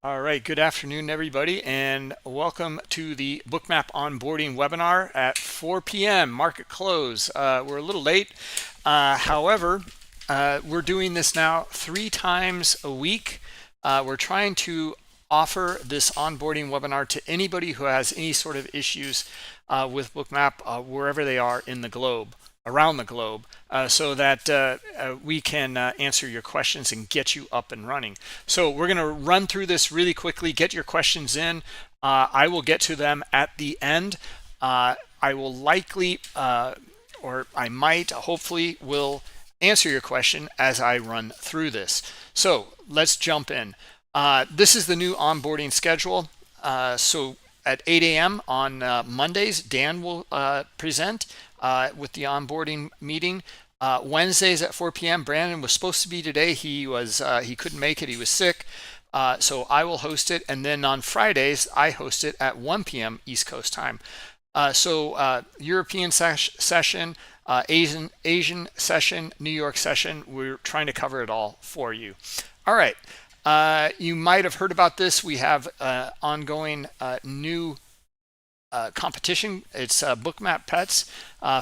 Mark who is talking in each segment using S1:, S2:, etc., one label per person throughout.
S1: All right, good afternoon, everybody, and welcome to the Bookmap Onboarding Webinar at 4 p.m. market close. We're a little late. However, we're doing this now 3 times a week. We're trying to offer this onboarding webinar to anybody who has any sort of issues with Bookmap wherever they are in the globe. Around the globe, so that we can answer your questions and get you up and running. So we're going to run through this really quickly, get your questions in. I will get to them at the end. I will likely, or I might, hopefully, will answer your question as I run through this. So let's jump in. This is the new onboarding schedule. So at 8 a.m. on Mondays, Dan will present with the onboarding meeting. Wednesdays at 4 p.m. Brandon was supposed to be today. He couldn't make it. He was sick. So I will host it. And then on Fridays, I host it at 1 p.m. East Coast time. So European session, Asian session, New York session. We're trying to cover it all for you. All right. You might have heard about this. We have ongoing new competition. It's Bookmap Pets.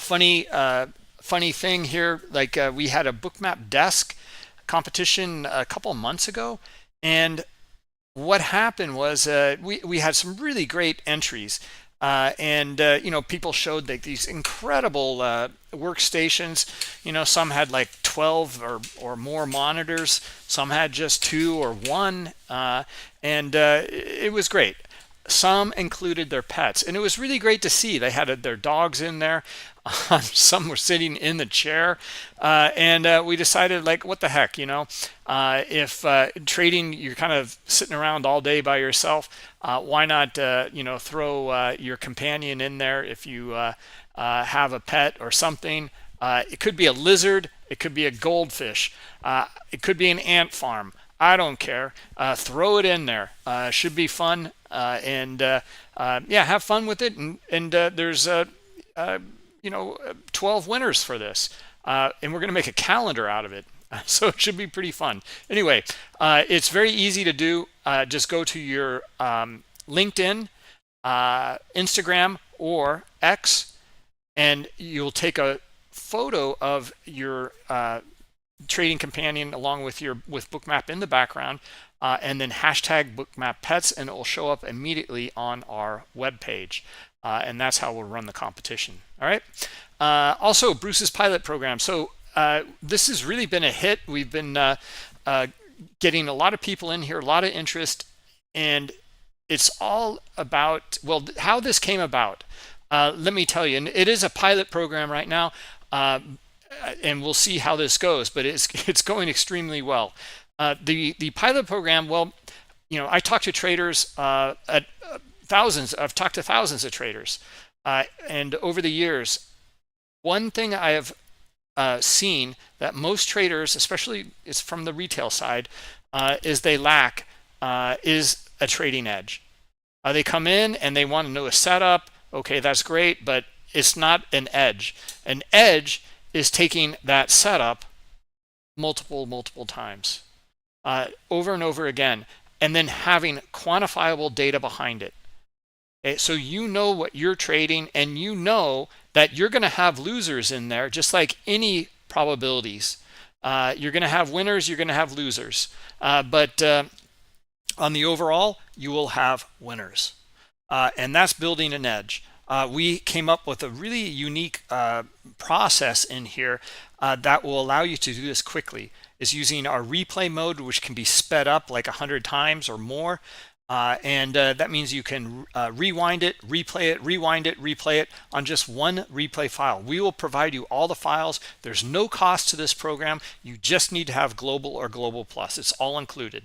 S1: Funny thing here, like we had a Bookmap desk competition a couple months ago, and what happened was we had some really great entries. People showed like these incredible workstations. Some had like 12 or more monitors. Some had just 2 or 1, and it was great. Some included their pets, and it was really great to see. They had their dogs in there. Some were sitting in the chair, and we decided, like, what the heck, if trading, you're kind of sitting around all day by yourself, why not, throw your companion in there if you have a pet or something. It could be a lizard, it could be a goldfish, it could be an ant farm. I don't care. Throw it in there. Should be fun, and have fun with it. And there's 12 winners for this, and we're going to make a calendar out of it. So it should be pretty fun. Anyway, it's very easy to do. Just go to your LinkedIn, Instagram, or X, and you'll take a photo of your trading companion along with Bookmap in the background, and then hashtag Bookmap Pets, and it will show up immediately on our web page. And that's how we'll run the competition. All right. Also, Bruce's pilot program. So this has really been a hit. We've been getting a lot of people in here, a lot of interest, and it's all about, well, how this came about. Let me tell you, and it is a pilot program right now. And we'll see how this goes, but it's going extremely well. The pilot program, well, I talk to traders at thousands. I've talked to thousands of traders, and over the years, one thing I have seen that most traders, especially it's from the retail side, is they lack is a trading edge. They come in and they want to know a setup. Okay, that's great, but it's not an edge. An edge is taking that setup multiple times, over and over again, and then having quantifiable data behind it. Okay, so you know what you're trading, and you know that you're going to have losers in there, just like any probabilities. You're going to have winners, you're going to have losers, but on the overall, you will have winners, and that's building an edge. We came up with a really unique process in here that will allow you to do this quickly. Is using our replay mode, which can be sped up like 100 times or more. And that means you can rewind it, replay it, rewind it, replay it on just one replay file. We will provide you all the files. There's no cost to this program. You just need to have Global or Global Plus. It's all included.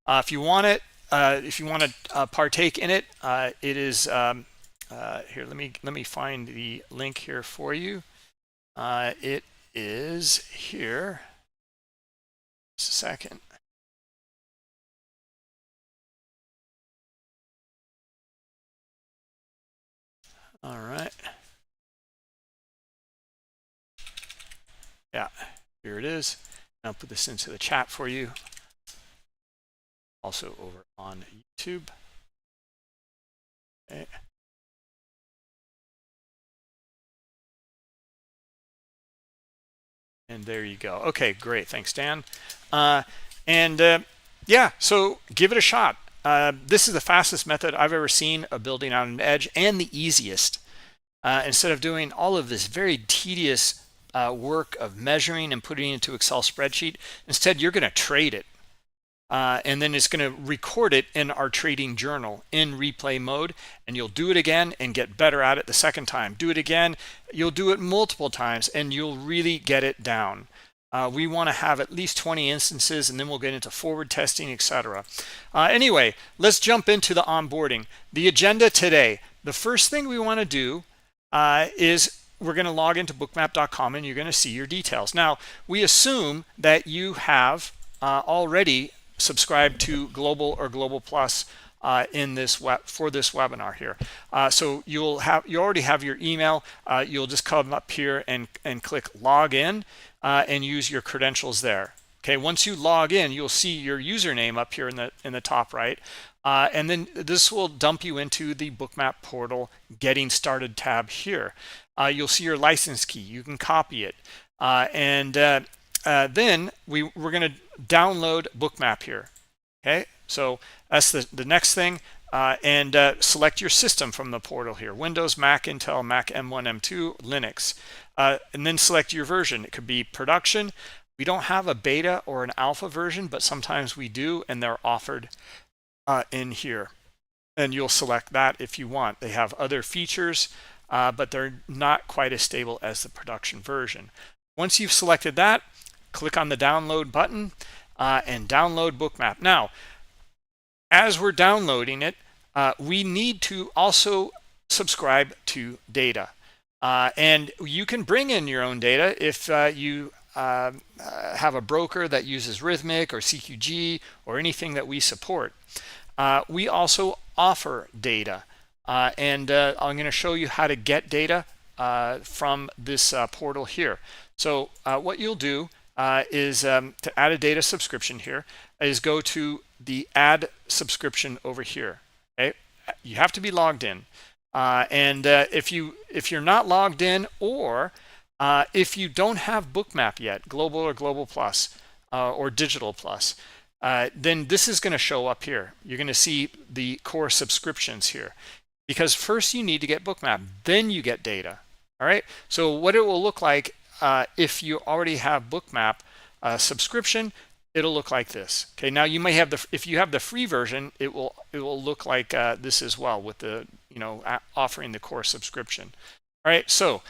S1: If you want it, if you want to partake in it, it is here. Let me find the link here for you. It is here. Just a second. All right. Yeah, here it is. I'll put this into the chat for you. also over on YouTube. Okay. And there you go. Okay, great. Thanks, Dan. Yeah, so give it a shot. This is the fastest method I've ever seen of building out an edge, and the easiest. Instead of doing all of this very tedious work of measuring and putting it into Excel spreadsheet, instead you're going to trade it. And then it's going to record it in our trading journal in replay mode, and you'll do it again and get better at it the second time. Do it again, you'll do it multiple times, and you'll really get it down. We want to have at least 20 instances, and then we'll get into forward testing, etc. Anyway, let's jump into the onboarding. The agenda today, the first thing we want to do is we're going to log into bookmap.com, and you're going to see your details. Now, we assume that you have already subscribe to Global or Global Plus in this for this webinar here. So you already have your email. You'll just come up here and click log in and use your credentials there. Okay, once you log in, you'll see your username up here in the top right, and then this will dump you into the Bookmap Portal Getting Started tab here. You'll see your license key. You can copy it, and then we're going to download Bookmap here. Okay, so that's the next thing, and select your system from the portal here: Windows, Mac, Intel, Mac M1, M2, Linux, and then select your version. It could be production. We don't have a beta or an alpha version, but sometimes we do, and they're offered in here, and you'll select that if you want. They have other features, but they're not quite as stable as the production version. Once you've selected that, click on the download button and download Bookmap. Now, as we're downloading it, we need to also subscribe to data. And you can bring in your own data if you have a broker that uses Rhythmic or CQG or anything that we support. We also offer data. And I'm going to show you how to get data from this portal here. So what you'll do is to add a data subscription here is go to the add subscription over here. Okay, you have to be logged in, and if you're not logged in, or if you don't have Bookmap yet, Global or Global Plus or Digital Plus, then this is going to show up here. You're going to see the core subscriptions here, because first you need to get Bookmap, then you get data. All right, so what it will look like if you already have Bookmap subscription, it'll look like this. Okay, now you may have if you have the free version, it will look like this as well, with the offering the core subscription. All right, so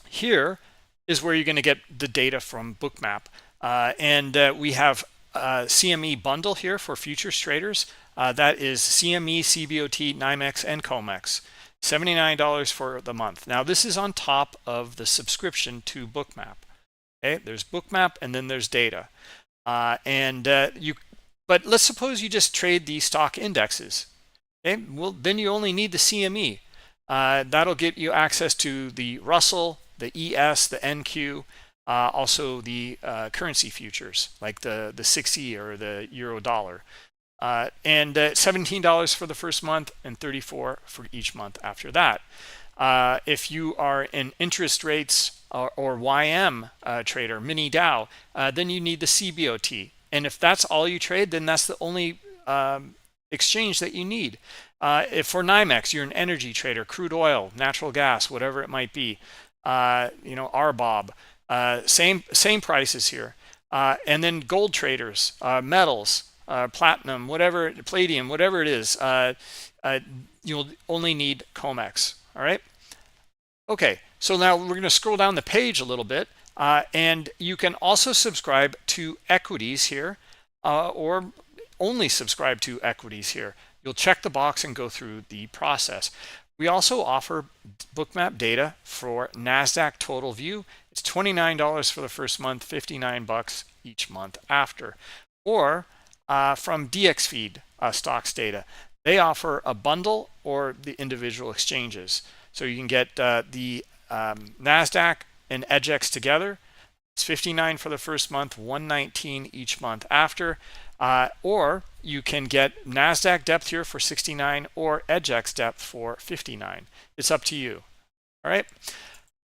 S1: here is where you're going to get the data from Bookmap, and we have CME bundle here for futures traders. That is CME, CBOT, NYMEX, and COMEX. $79 for the month. Now this is on top of the subscription to Bookmap. Okay, there's Bookmap and then there's data, but let's suppose you just trade the stock indexes. Okay, well then you only need the CME. That'll get you access to the Russell, the ES, the NQ, also the currency futures like the 6E or the euro dollar. And $17 for the first month and $34 for each month after that. If you are an interest rates or YM trader, mini Dow, then you need the CBOT. And if that's all you trade, then that's the only exchange that you need. If for NYMEX, you're an energy trader, crude oil, natural gas, whatever it might be, RBOB, same prices here. And then gold traders, metals, platinum, palladium, whatever it is, you'll only need COMEX. All right. Okay, so now we're going to scroll down the page a little bit, and you can also subscribe to equities here, or only subscribe to equities here. You'll check the box and go through the process. We also offer Bookmap data for NASDAQ Total View. It's $29 for the first month, $59 each month after. Or from DXFeed stocks data. They offer a bundle or the individual exchanges. So you can get the NASDAQ and EDGX together, It's $59 for the first month, $119 each month after. Or you can get NASDAQ depth here for $69 or EDGX depth for $59. It's up to you. All right.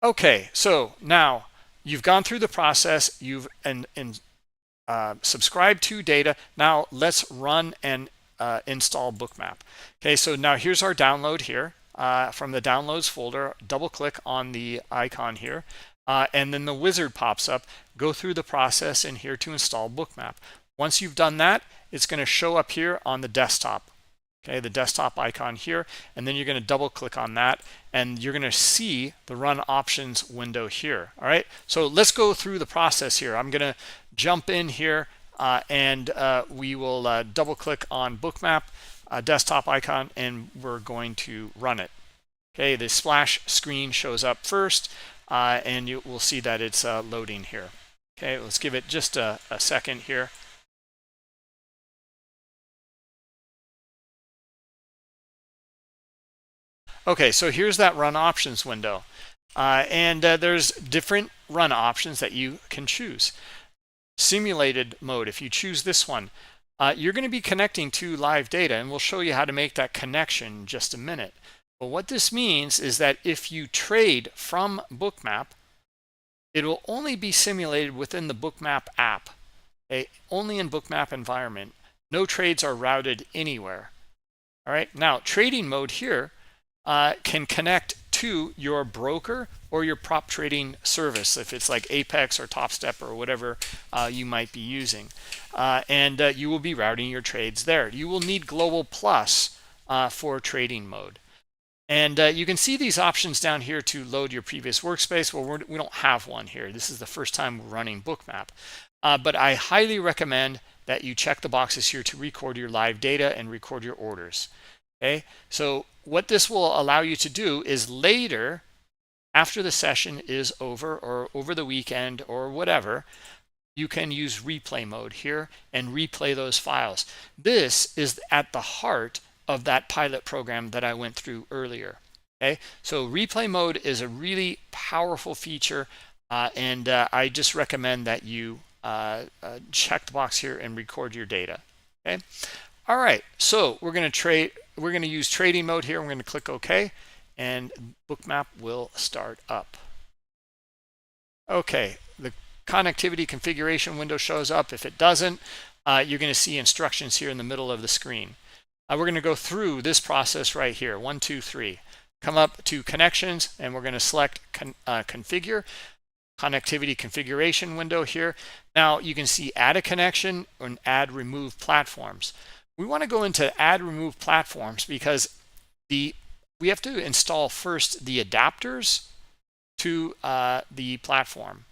S1: Okay, so now you've gone through the process. You've subscribed to data. Now let's run and install Bookmap. Okay, so now here's our download here. From the downloads folder, double click on the icon here, and then the wizard pops up. Go through the process in here to install Bookmap. Once you've done that, it's going to show up here on the desktop. Okay, the desktop icon here, and then you're going to double click on that, and you're going to see the run options window here. All right, so let's go through the process here. I'm going to jump in here, and we will double click on Bookmap desktop icon, and we're going to run it. Okay, the splash screen shows up first, and you will see that it's loading here. Okay, let's give it just a second here. Okay, so here's that run options window, and there's different run options that you can choose. Simulated mode, if you choose this one, you're going to be connecting to live data, and we'll show you how to make that connection in just a minute. But what this means is that if you trade from Bookmap, it will only be simulated within the Bookmap app, only in Bookmap environment. No trades are routed anywhere. All right, now trading mode here can connect to your broker or your prop trading service, if it's like Apex or TopStep or whatever you might be using, and you will be routing your trades there. You will need Global Plus for trading mode, and you can see these options down here to load your previous workspace. Well, we don't have one here. This is the first time we're running Bookmap, but I highly recommend that you check the boxes here to record your live data and record your orders. Okay, so what this will allow you to do is later, after the session is over or over the weekend or whatever, you can use replay mode here and replay those files. This is at the heart of that pilot program that I went through earlier. Okay, so replay mode is a really powerful feature, and I just recommend that you check the box here and record your data. Okay. All right, so we're going to use trading mode here. We're going to click OK, and Bookmap will start up. Okay, the connectivity configuration window shows up. If it doesn't, you're going to see instructions here in the middle of the screen. We're going to go through this process right here. 1, 2, 3. Come up to connections, and we're going to select configure. Connectivity configuration window here. Now you can see add a connection and add remove platforms. We want to go into add remove platforms because we have to install first the adapters to the platform.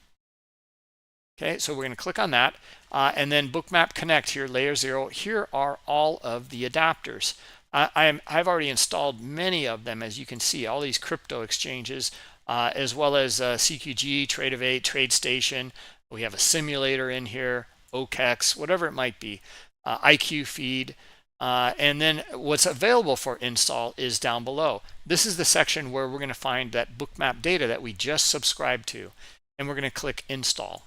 S1: Okay, so we're going to click on that, and then Bookmap Connect here, layer 0. Here are all of the adapters. I've already installed many of them, as you can see, all these crypto exchanges, as well as CQG, Trade-of-8, TradeStation. We have a simulator in here, OKEX, whatever it might be. IQFeed, and then what's available for install is down below. This is the section where we're going to find that Bookmap data that we just subscribed to, and we're going to click install.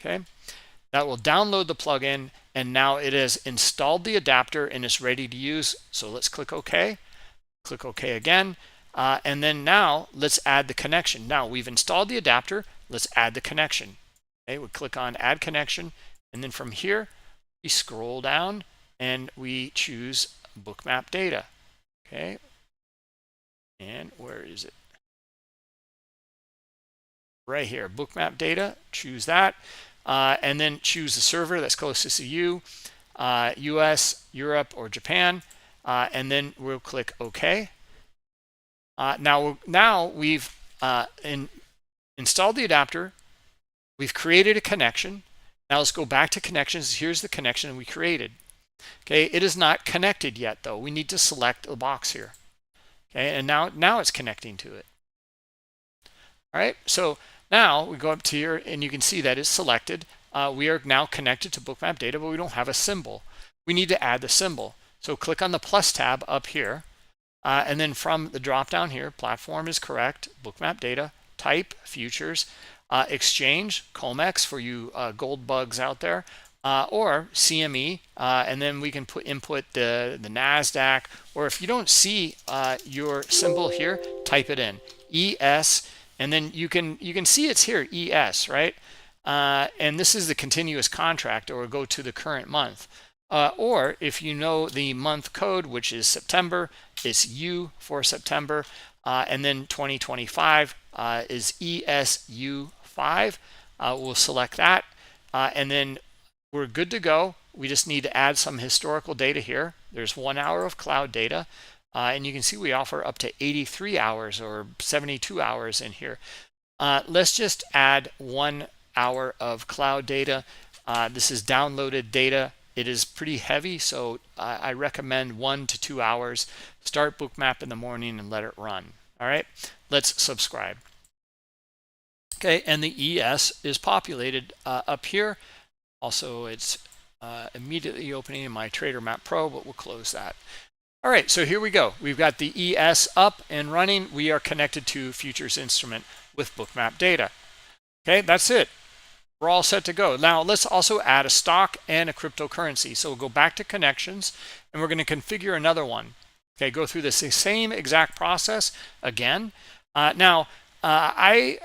S1: Okay, that will download the plugin, and now it has installed the adapter and is ready to use. So let's click OK, click OK again, and then now let's add the connection. Now we've installed the adapter, let's add the connection. Okay, we click on add connection, and then from here we scroll down and we choose Bookmap data. Okay, and where is it? Right here, Bookmap data, choose that, and then choose the server that's closest to you, US, Europe, or Japan, and then we'll click OK. Now we've installed the adapter, we've created a connection. Now let's go back to connections. Here's the connection we created. Okay, it is not connected yet though. We need to select the box here. Okay, and now it's connecting to it. All right, so now we go up to here and you can see that it's selected. We are now connected to Bookmap data, but we don't have a symbol. We need to add the symbol. So click on the plus tab up here, and then from the drop down here, platform is correct, Bookmap data, type, futures. exchange, COMEX for you gold bugs out there, or CME, and then we can input the NASDAQ, or if you don't see your symbol here, type it in, ES, and then you can see it's here, ES, right? And this is the continuous contract, or go to the current month. Or if you know the month code, which is September, it's U for September, and then 2025 is ESU5. We'll select that, and then we're good to go. We just need to add some historical data here. There's 1 hour of cloud data, and you can see we offer up to 83 hours or 72 hours in here. Let's just add 1 hour of cloud data. This is downloaded data. It is pretty heavy, so I recommend 1 to 2 hours. Start Bookmap in the morning and let it run. All right, let's subscribe. Okay, and the ES is populated up here. Also, it's immediately opening in my Trader Map Pro, but we'll close that. All right, so here we go. We've got the ES up and running. We are connected to futures instrument with Bookmap data. Okay, that's it. We're all set to go. Now, let's also add a stock and a cryptocurrency. So we'll go back to connections, and we're going to configure another one. Okay, go through the same exact process again. Now, I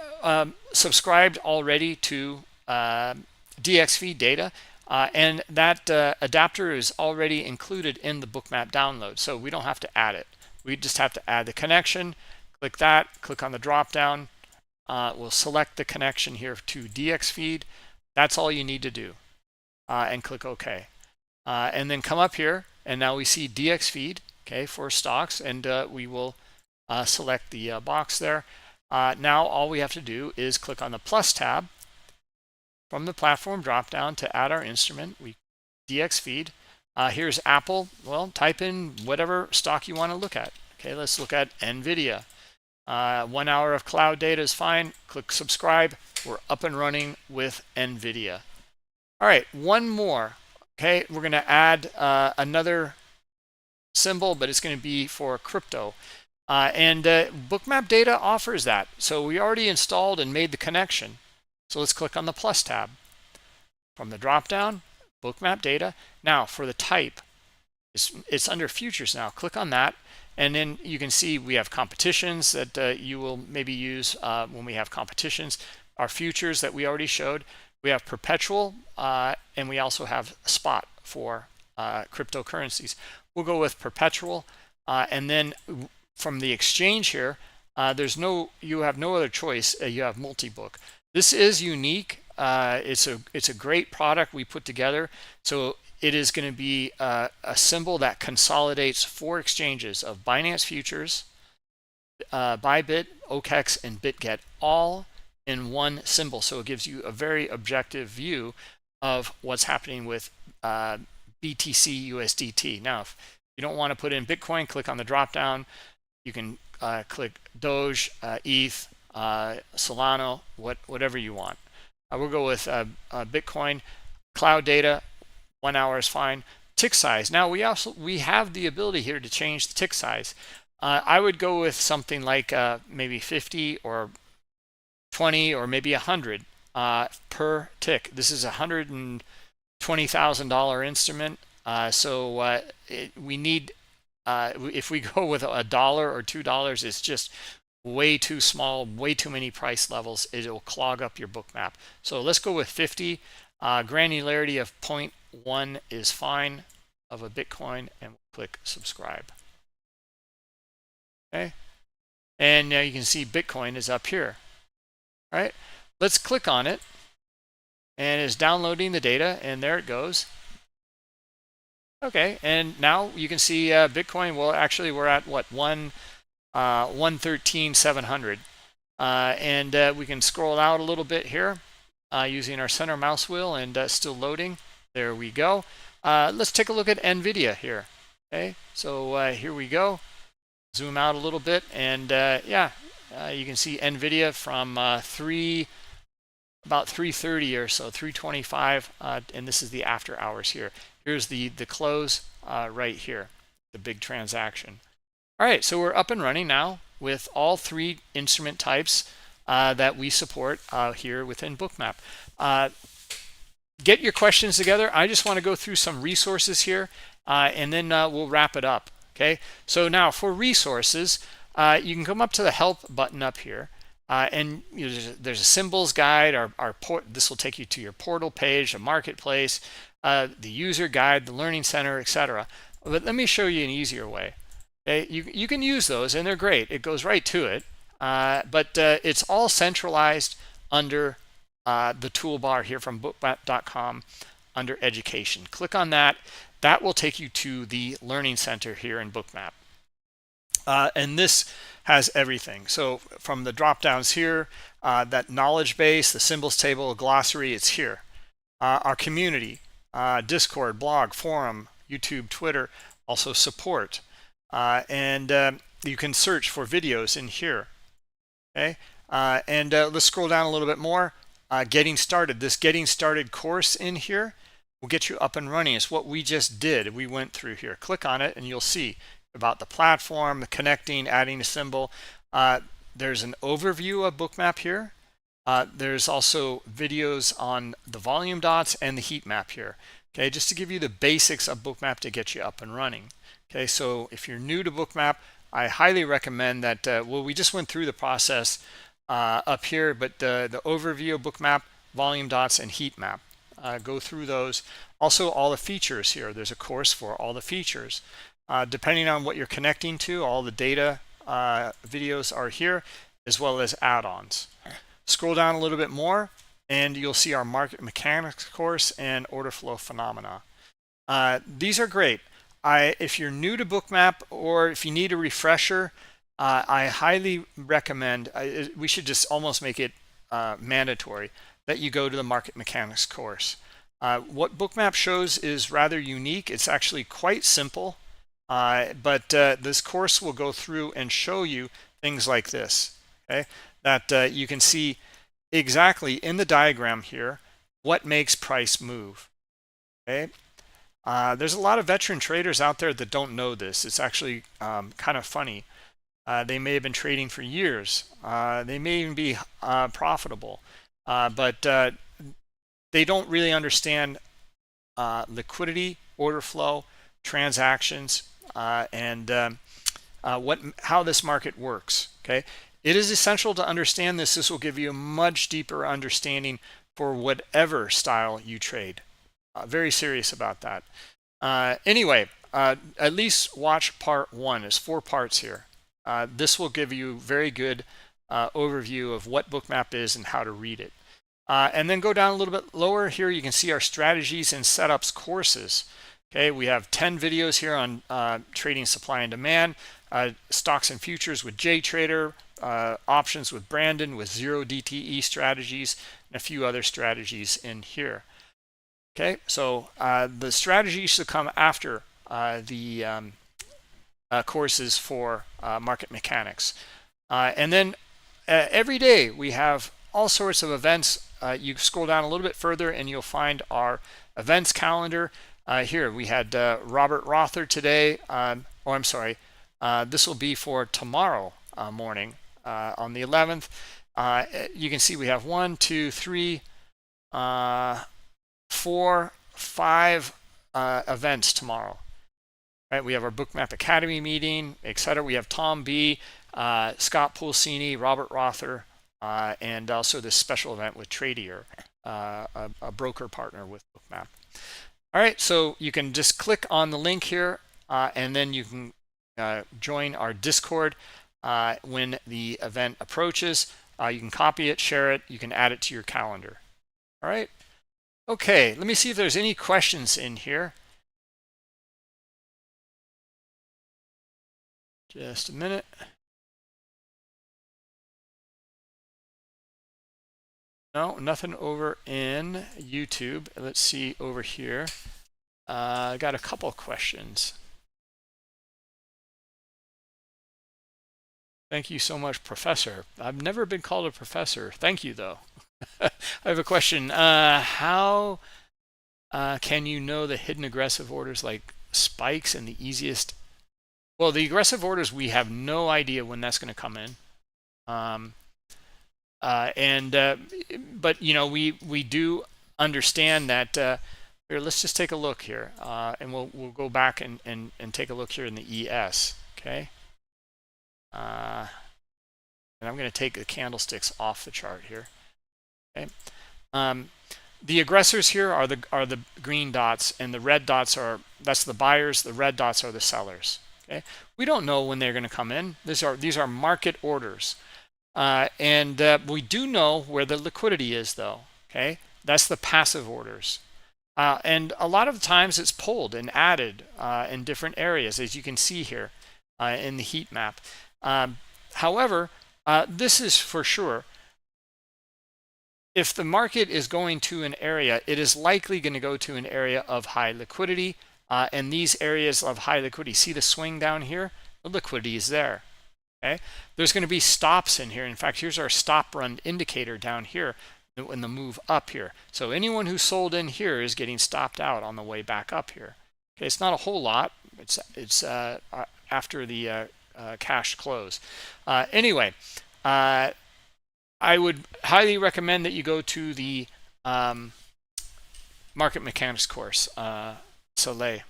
S1: subscribed already to DXFeed data, and that adapter is already included in the Bookmap download, so we don't have to add it. We just have to add the connection. Click that, click on the drop down. We'll select the connection here to DXFeed. That's all you need to do, and click OK. And then come up here, and now we see DXFeed, okay, for stocks, and we will select the box there. Now all we have to do is click on the plus tab from the platform drop down to add our instrument. We DXFeed. Here's Apple. Well, type in whatever stock you want to look at. Okay, let's look at NVIDIA. 1 hour of cloud data is fine. Click subscribe. We're up and running with NVIDIA. All right, one more. Okay, we're going to add another symbol, but it's going to be for crypto. And Bookmap data offers that. So we already installed and made the connection. So let's click on the plus tab. From the drop down, Bookmap data. Now for the type, it's under futures now. Click on that. And then you can see we have competitions that you will maybe use when we have competitions. Our futures that we already showed. We have perpetual, and we also have spot for cryptocurrencies. We'll go with perpetual, and then from the exchange here, you have no other choice. You have Multibook. This is unique. It's a great product we put together. So it is going to be a symbol that consolidates 4 exchanges of Binance Futures, Bybit, OKEx, and BitGet, all in one symbol. So it gives you a very objective view of what's happening with BTC USDT. Now, if you don't want to put in Bitcoin, click on the drop down. You can click Doge, ETH, Solana, whatever you want. We'll go with Bitcoin. Cloud data, 1 hour is fine. Tick size. Now we have the ability here to change the tick size. I would go with something like maybe 50 or 20 or maybe 100 per tick. This is a $120,000 instrument. So we need, if we go with $1 or $2, it's just way too small, way too many price levels. It'll clog up your Bookmap. So let's go with 50. Granularity of 0.1 is fine of a Bitcoin, and we'll click subscribe. Okay, and now you can see Bitcoin is up here. All right, let's click on it, and it's downloading the data, and there it goes. Okay, and now you can see Bitcoin. Well, actually, we're at what, 113,700, and we can scroll out a little bit here using our center mouse wheel, and still loading. There we go. Let's take a look at NVIDIA here. Okay, so here we go. Zoom out a little bit, and yeah, you can see NVIDIA from about 3:30 or so, 3:25, and this is the after hours here. Here's the close right here, the big transaction. All right, so we're up and running now with all 3 instrument types that we support here within Bookmap. Get your questions together. I just want to go through some resources here, and then we'll wrap it up. Okay, so now for resources, you can come up to the help button up here, and there's a symbols guide. This will take you to your portal page, a marketplace, the user guide, the learning center, etc. But let me show you an easier way. Okay? You can use those, and they're great. It goes right to it, but it's all centralized under the toolbar here from bookmap.com under education. Click on that. That will take you to the learning center here in Bookmap. And this has everything. So from the drop downs here, that knowledge base, the symbols table, glossary, it's here. Our community, Discord, blog, forum, YouTube, Twitter, also support. And you can search for videos in here. Okay, and let's scroll down a little bit more. Getting started. This getting started course in here will get you up and running. It's what we just did. We went through here. Click on it and you'll see about the platform, the connecting, adding a symbol. There's an overview of Bookmap here. There's also videos on the volume dots and the heat map here. Okay, just to give you the basics of Bookmap to get you up and running. Okay, so if you're new to Bookmap, I highly recommend that. Well, we just went through the process up here, but the overview of Bookmap, volume dots, and heat map. Go through those. Also, all the features here. There's a course for all the features. Depending on what you're connecting to, all the data videos are here, as well as add-ons. Scroll down a little bit more, and you'll see our market mechanics course and order flow phenomena. These are great. If you're new to Bookmap or if you need a refresher, I highly recommend, we should just almost make it mandatory that you go to the market mechanics course. What Bookmap shows is rather unique. It's actually quite simple, but this course will go through and show you things like this, okay? That you can see exactly in the diagram here what makes price move, okay? There's a lot of veteran traders out there that don't know this. It's actually kind of funny. They may have been trading for years. They may even be profitable, but they don't really understand liquidity, order flow, transactions, and how this market works. Okay, it is essential to understand this. This will give you a much deeper understanding for whatever style you trade. Very serious about that. Anyway, at least watch part 1. There's 4 parts here. This will give you very good overview of what Bookmap is and how to read it. And then go down a little bit lower here. You can see our strategies and setups courses. Okay, we have 10 videos here on trading supply and demand, stocks and futures with JTrader, options with Brandon, with zero DTE strategies, and a few other strategies in here. Okay, so the strategies should come after the courses for market mechanics. And then every day we have all sorts of events. You scroll down a little bit further and you'll find our events calendar. Here we had Robert Rother today. I'm sorry, this will be for tomorrow morning on the 11th. You can see we have 1, 2, 3, 4, 5 events tomorrow. Right, we have our Bookmap Academy meeting, etc. We have Tom B, Scott Pulsini, Robert Rother, and also this special event with Tradier, a broker partner with Bookmap. All right, so you can just click on the link here, and then you can join our Discord when the event approaches. You can copy it, share it, you can add it to your calendar. All right. Okay, let me see if there's any questions in here. Just a minute. No, nothing over in YouTube. Let's see over here. I got a couple of questions. Thank you so much, Professor. I've never been called a professor. Thank you, though. I have a question. How can you know the hidden aggressive orders like spikes and the easiest? Well, the aggressive orders, we have no idea when that's going to come in. but you know, we do understand that. Here, let's just take a look here, and we'll go back and take a look here in the ES. Okay, and I'm going to take the candlesticks off the chart here. Okay, the aggressors here are the green dots, and the red dots that's the buyers. The red dots are the sellers. Okay, we don't know when they're going to come in. These are market orders. And we do know where the liquidity is, though. Okay, that's the passive orders, and a lot of times it's pulled and added in different areas, as you can see here in the heat map. However, this is for sure. If the market is going to an area, it is likely going to go to an area of high liquidity, and these areas of high liquidity. See the swing down here? The liquidity is there. Okay, there's going to be stops in here. In fact, here's our stop run indicator down here in the move up here. So anyone who sold in here is getting stopped out on the way back up here. Okay, it's not a whole lot. It's after the cash close. Anyway, I would highly recommend that you go to the market mechanics course. Soleil.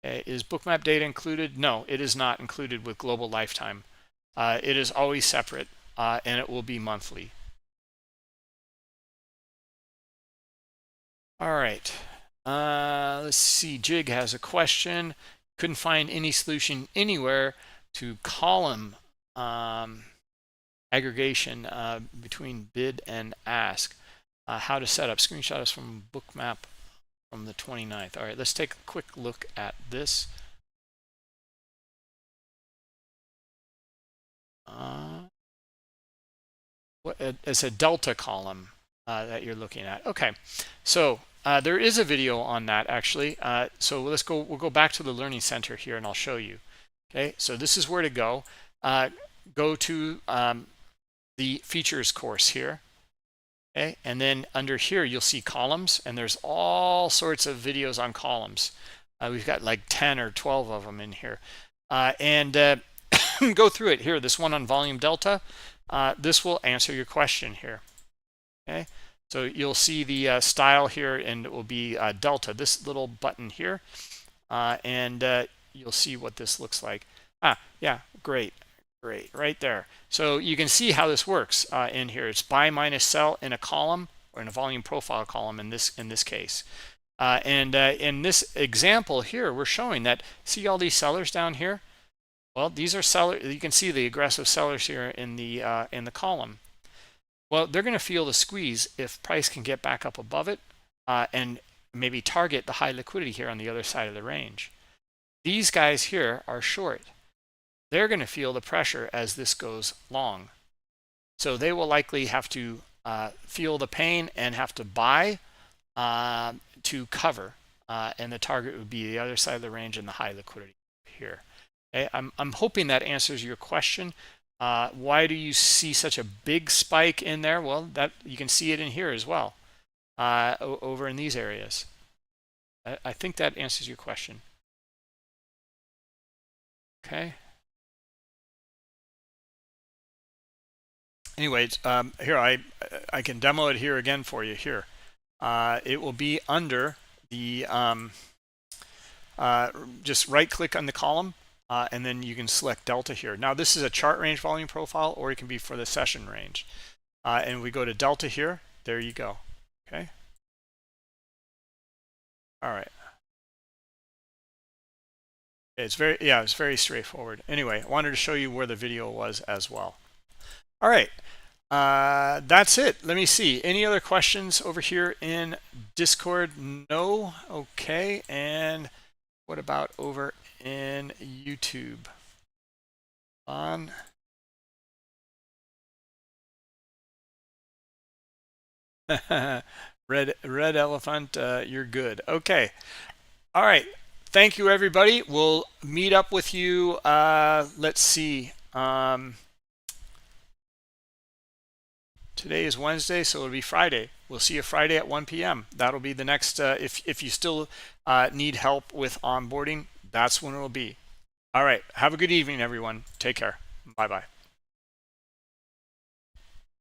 S1: Is Bookmap data included? No, it is not included with Global Lifetime. It is always separate, and it will be monthly. All right. Let's see. Jig has a question. Couldn't find any solution anywhere to column aggregation between bid and ask. How to set up. Screenshot us from Bookmap from the 29th. All right, let's take a quick look at this. It's a delta column that you're looking at. Okay, so there is a video on that actually. So we'll go back to the Learning Center here, and I'll show you. Okay, so this is where to go. Go to the features course here. Okay, and then under here you'll see columns, and there's all sorts of videos on columns. We've got like 10 or 12 of them in here, and go through it here. This one on volume delta, this will answer your question here. Okay, so you'll see the style here, and it will be delta, this little button here, and you'll see what this looks like. Yeah, great right there. So you can see how this works in here. It's buy minus sell in a column, or in a volume profile column in this case. And in this example here, we're showing that, see all these sellers down here? Well, these are sellers. You can see the aggressive sellers here in the column. Well, they're going to feel the squeeze if price can get back up above it and maybe target the high liquidity here on the other side of the range. These guys here are short. They're going to feel the pressure as this goes long. So they will likely have to feel the pain and have to buy to cover. And the target would be the other side of the range and the high liquidity here. Okay? I'm hoping that answers your question. Why do you see such a big spike in there? Well, that you can see it in here as well, over in these areas. I think that answers your question. Okay. Anyways, here I can demo it here again for you here. It will be under the just right click on the column, and then you can select delta here. Now this is a chart range volume profile, or it can be for the session range. And we go to delta here. There you go. Okay. All right. It's very straightforward. Anyway, I wanted to show you where the video was as well. All right, that's it. Let me see. Any other questions over here in Discord? No. Okay. And what about over in YouTube? On. red elephant. You're good. Okay. All right. Thank you, everybody. We'll meet up with you. Let's see. Today is Wednesday, so it'll be Friday. We'll see you Friday at 1 p.m. That'll be the next, if you still need help with onboarding, that's when it'll be. All right. Have a good evening, everyone. Take care. Bye-bye.